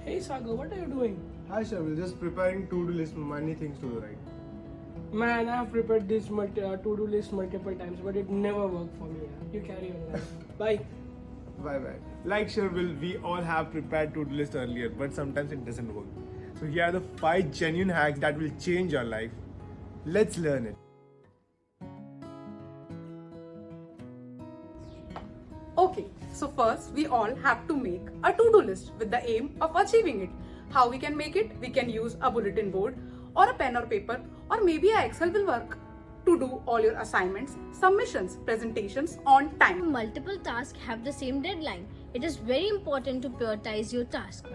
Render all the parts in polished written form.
Hey Sagar, what are you doing? Hi Shavil, just preparing to-do list, many things to do, right? Man, I have prepared this to-do list multiple times, but it never worked for me. You carry on. Guys. Bye. Bye. Like Shavil, we all have prepared to-do list earlier, but sometimes it doesn't work. So here are the 5 genuine hacks that will change your life. Let's learn it. Okay, so first we all have to make a to-do list with the aim of achieving it. How we can make it? We can use a bulletin board or a pen or paper, or maybe a Excel will work to do all your assignments, submissions, presentations on time. Multiple tasks have the same deadline. It is very important to prioritize your task.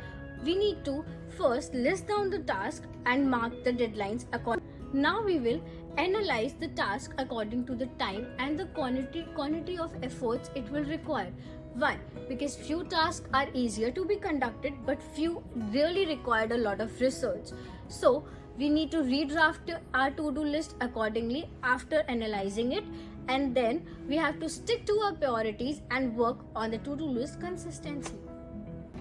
We need to first list down the task and mark the deadlines accordingly. Now we will analyze the task according to the time and the quantity of efforts it will require. Why? Because few tasks are easier to be conducted, but few really required a lot of research. So we need to redraft our to-do list accordingly after analyzing it, and then we have to stick to our priorities and work on the to-do list consistently.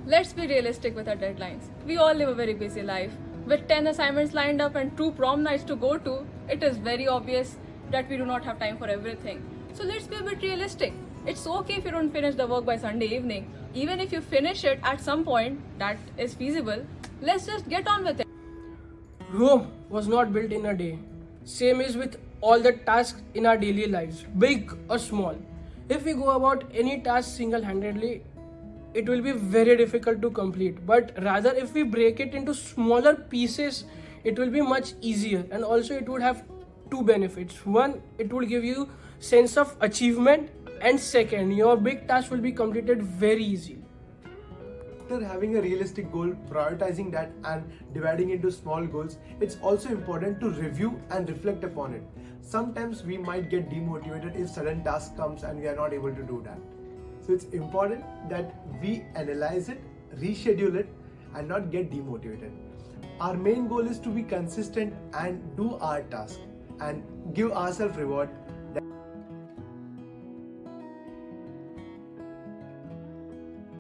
Let's be realistic with our deadlines. We all live a very busy life. With 10 assignments lined up and 2 prom nights to go to, it is very obvious that we do not have time for everything. So let's be a bit realistic. It's okay if you don't finish the work by Sunday evening. Even if you finish it at some point that is feasible, let's just get on with it. Rome was not built in a day. Same is with all the tasks in our daily lives, big or small. If we go about any task single-handedly, it will be very difficult to complete. But rather, if we break it into smaller pieces, it will be much easier. And also, it would have 2 benefits. One, it will give you sense of achievement, and second, your big task will be completed very easily. After having a realistic goal, prioritizing that and dividing into small goals, it's also important to review and reflect upon it. Sometimes we might get demotivated if sudden task comes and we are not able to do that. So it's important that we analyze it, reschedule it, and not get demotivated. Our main goal is to be consistent and do our task and give ourselves reward